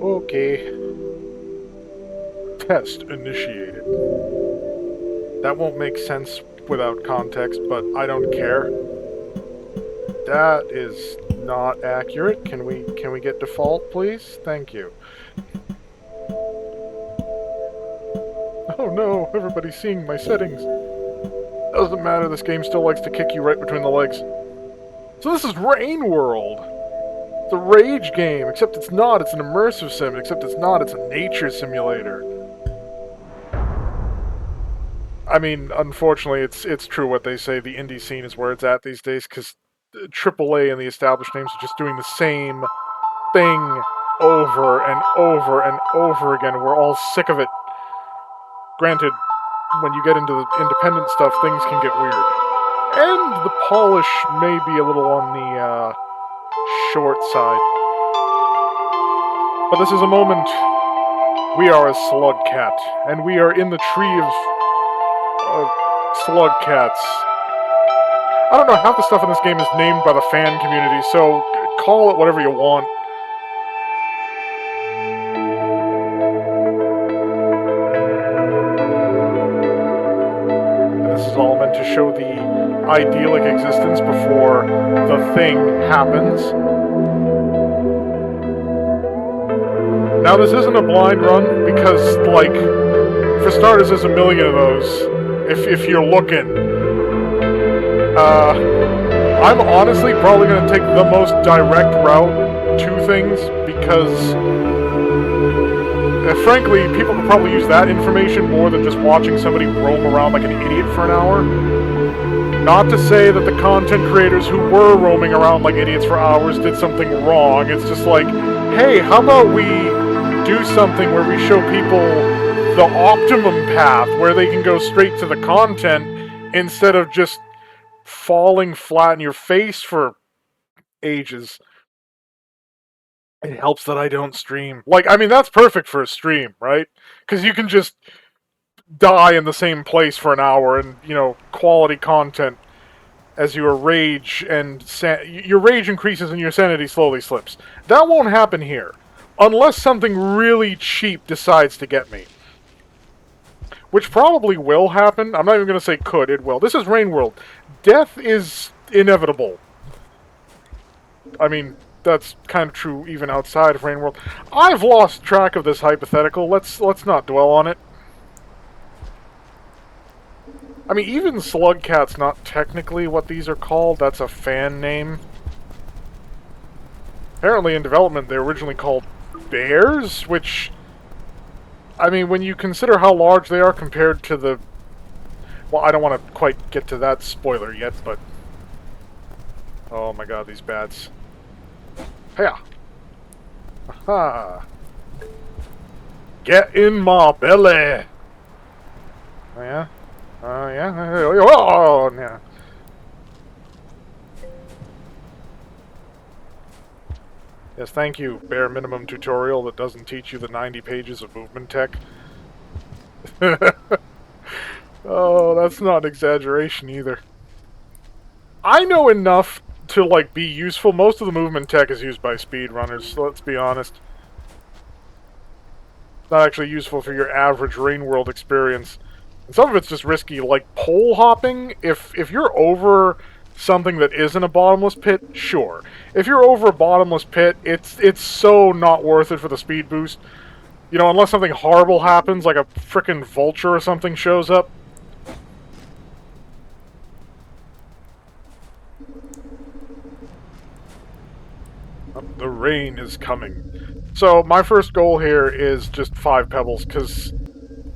Okay. Test initiated. That won't make sense without context, but I don't care. That is not accurate. Can we get default, please? Thank you. Oh no, everybody's seeing my settings. Doesn't matter, this game still likes to kick you right between the legs. So this is Rain World. It's a rage game, except it's not. It's an immersive sim, except it's not. It's a nature simulator. I mean, unfortunately, it's true what they say. The indie scene is where it's at these days, because AAA and the established names are just doing the same thing over and over and over again. We're all sick of it. Granted, when you get into the independent stuff, things can get weird. And the polish may be a little on the short side. But this is a moment. We are a slug cat, and we are in the tree of slug cats. I don't know, half the stuff in this game is named by the fan community, so call it whatever you want. And this is all meant to show the idyllic existence before the thing happens. Now, this isn't a blind run, because, like, for starters, there's a million of those, if you're looking. I'm honestly probably going to take the most direct route to things, because, frankly, people could probably use that information more than just watching somebody roam around like an idiot for an hour. Not to say that the content creators who were roaming around like idiots for hours did something wrong. It's just like, hey, how about we do something where we show people the optimum path, where they can go straight to the content instead of just falling flat in your face for ages. It helps that I don't stream. Like, I mean, that's perfect for a stream, right? Because you can just die in the same place for an hour and, you know, quality content as your rage and your rage increases and your sanity slowly slips. That won't happen here, unless something really cheap decides to get me. Which probably will happen. I'm not even going to say could, it will. This is Rain World. Death is inevitable. I mean, that's kind of true even outside of Rain World. I've lost track of this hypothetical. Let's not dwell on it. I mean, even Slug Cat's not technically what these are called. That's a fan name. Apparently in development they were originally called bears, which, I mean, when you consider how large they are compared to the... Well, I don't want to quite get to that spoiler yet, but... Oh my god, these bats. Hiya! Aha! Get in my belly! Oh yeah? Oh yeah? Oh yeah! Yes, thank you, bare minimum tutorial that doesn't teach you the 90 pages of movement tech. Oh, that's not an exaggeration either. I know enough to, like, be useful. Most of the movement tech is used by speedrunners, so let's be honest. It's not actually useful for your average Rain World experience. And some of it's just risky, like pole hopping. If you're over something that isn't a bottomless pit, sure. If you're over a bottomless pit, it's so not worth it for the speed boost. You know, unless something horrible happens, like a frickin' vulture or something shows up. The rain is coming. So, my first goal here is just 5 pebbles, because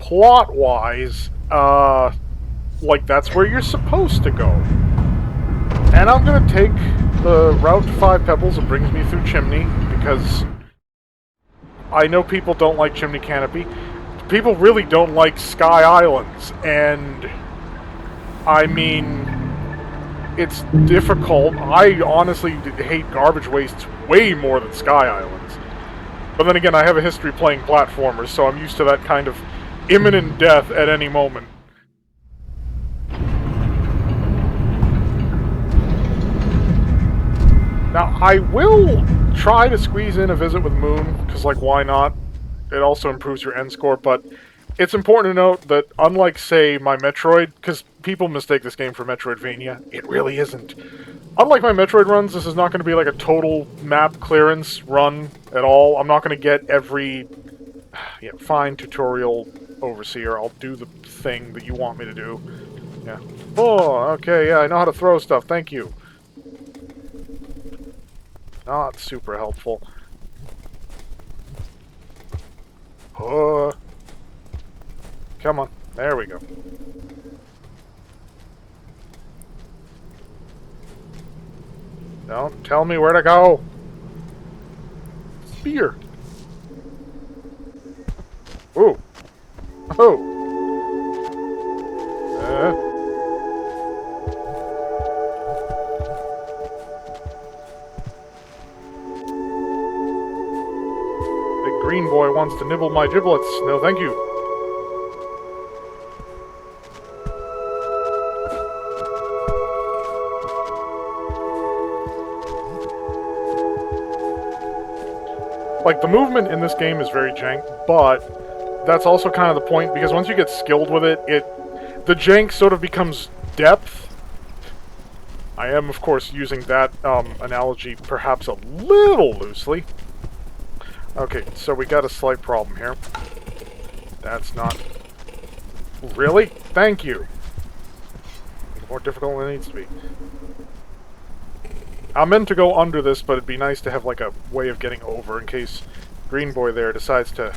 plot-wise, like, that's where you're supposed to go. And I'm gonna take the route to 5 pebbles that brings me through Chimney, because I know people don't like Chimney Canopy. People really don't like Sky Islands, and I mean, it's difficult. I honestly hate garbage wastes way more than Sky Islands. But then again, I have a history playing platformers, so I'm used to that kind of imminent death at any moment. Now, I will try to squeeze in a visit with Moon, because, like, why not? It also improves your end score, but it's important to note that unlike, say, my Metroid, because people mistake this game for Metroidvania, it really isn't. Unlike my Metroid runs, this is not going to be like a total map clearance run at all. I'm not going to get every fine tutorial overseer. I'll do the thing that you want me to do. Yeah. Oh, okay, yeah, I know how to throw stuff. Thank you. Not super helpful. Oh. Come on. There we go. Don't tell me where to go. Spear. Ooh. Oh. Big green boy wants to nibble my giblets. No, thank you. Like, the movement in this game is very jank, but that's also kind of the point, because once you get skilled with it, the jank sort of becomes depth. I am, of course, using that analogy perhaps a little loosely. Okay, so we got a slight problem here. That's not... Really? Thank you! It's more difficult than it needs to be. I meant to go under this, but it'd be nice to have, like, a way of getting over in case Green Boy there decides to...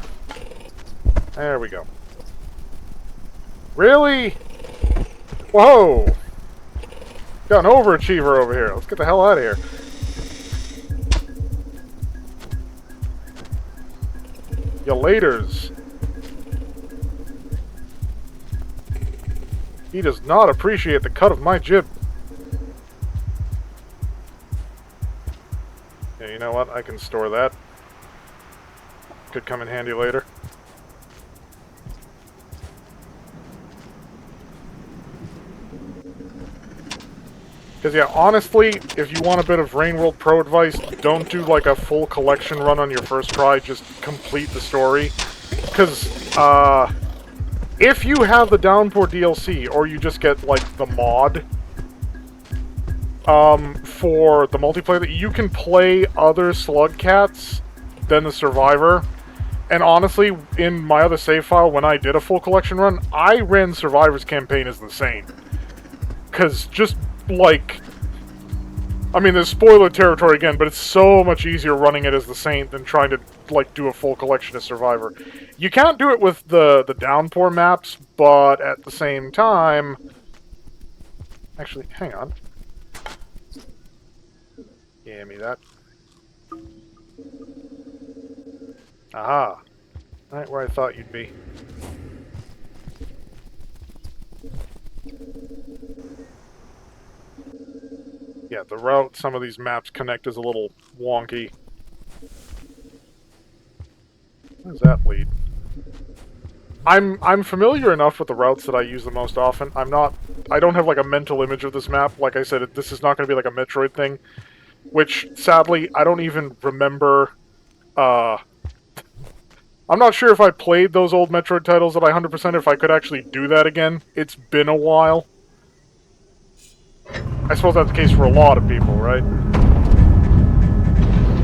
There we go. Really? Whoa! Got an overachiever over here. Let's get the hell out of here. Ya laters. He does not appreciate the cut of my jib. Yeah, you know what? I can store that. Could come in handy later. Because, yeah, honestly, if you want a bit of Rain World Pro advice, don't do, like, a full collection run on your first try. Just complete the story. Because, if you have the Downpour DLC, or you just get, like, the mod... for the multiplayer, you can play other slug cats than the survivor. And honestly, in my other save file, when I did a full collection run, I ran Survivor's campaign as the Saint. Because just, like... I mean, there's spoiler territory again, but it's so much easier running it as the Saint than trying to, like, do a full collection as Survivor. You can't do it with the Downpour maps, but at the same time... Actually, hang on. Give me that. Aha. Right where I thought you'd be. Yeah, the route some of these maps connect is a little wonky. Where does that lead? I'm familiar enough with the routes that I use the most often. I don't have like a mental image of this map. Like I said, this is not going to be like a Metroid thing. Which, sadly, I don't even remember, I'm not sure if I played those old Metroid titles that I 100% if I could actually do that again. It's been a while. I suppose that's the case for a lot of people, right?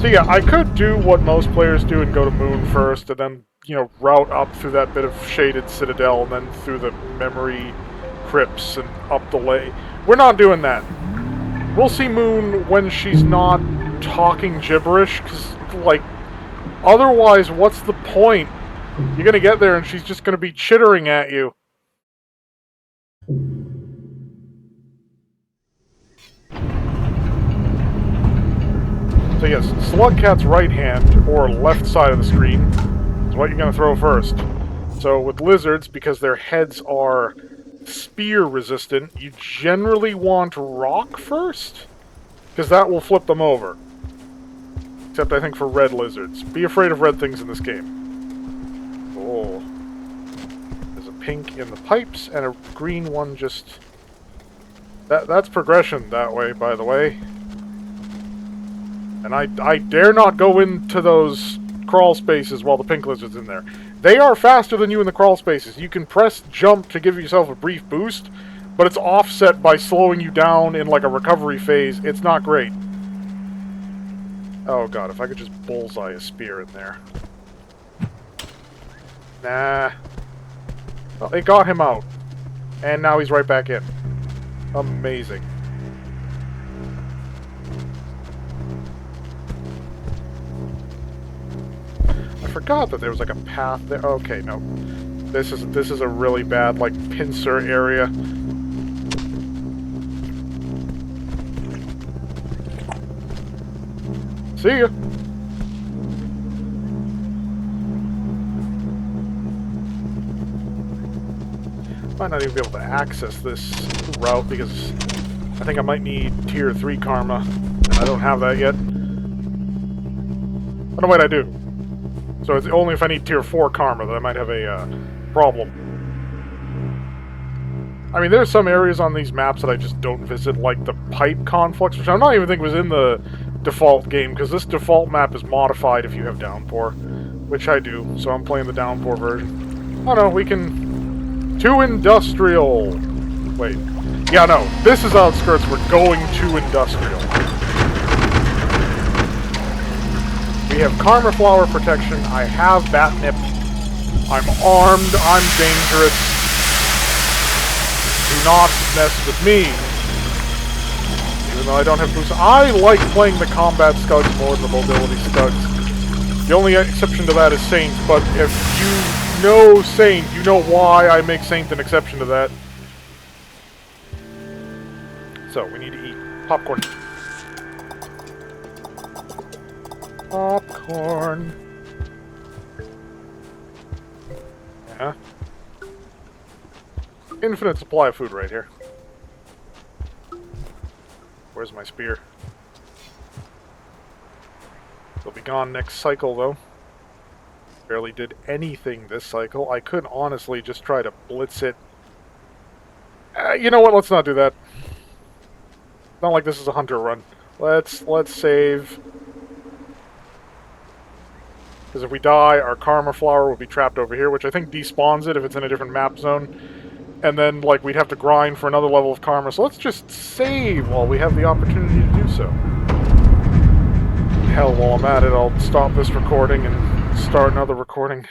So yeah, I could do what most players do and go to Moon first, and then, you know, route up through that bit of shaded citadel, and then through the memory crypts and up the way. We're not doing that. We'll see Moon when she's not talking gibberish, because, like, otherwise, what's the point? You're gonna get there and she's just gonna be chittering at you. So yes, Slugcat's right hand, or left side of the screen, is what you're gonna throw first. So with lizards, because their heads are spear resistant, you generally want rock first, because that will flip them over. Except I think for red lizards. Be afraid of red things in this game. Oh. There's a pink in the pipes, and a green one just... That's progression that way, by the way. And I dare not go into those crawl spaces while the pink lizard's in there. They are faster than you in the crawl spaces. You can press jump to give yourself a brief boost, but it's offset by slowing you down in like a recovery phase. It's not great. Oh god, if I could just bullseye a spear in there. Nah. Well, it got him out. And now he's right back in. Amazing. I forgot that there was like a path there. Okay, no. This is a really bad like pincer area. See ya. Might not even be able to access this route because I think I might need tier 3 karma, and I don't have that yet. Oh no, wait, I do. So it's only if I need tier 4 karma that I might have a problem. I mean, there's some areas on these maps that I just don't visit, like the pipe conflicts, which I'm not even thinking was in the default game, because this default map is modified if you have downpour, which I do, so I'm playing the downpour version. Oh no, we can... To industrial! Wait. Yeah, no, this is Outskirts, we're going to industrial. We have Karma Flower protection, I have Batnip, I'm armed, I'm dangerous. Do not mess with me. Even though I don't have boosts. I like playing the combat scuds more than the mobility scuds. The only exception to that is Saint, but if you know Saint, you know why I make Saint an exception to that. So, we need to eat popcorn. Popcorn. Yeah. Infinite supply of food right here. Where's my spear? It'll be gone next cycle, though. Barely did anything this cycle. I could honestly just try to blitz it. You know what? Let's not do that. Not like this is a hunter run. Let's save. Because if we die, our Karma Flower will be trapped over here, which I think despawns it if it's in a different map zone. And then, like, we'd have to grind for another level of Karma. So let's just save while we have the opportunity to do so. Hell, while I'm at it, I'll stop this recording and start another recording.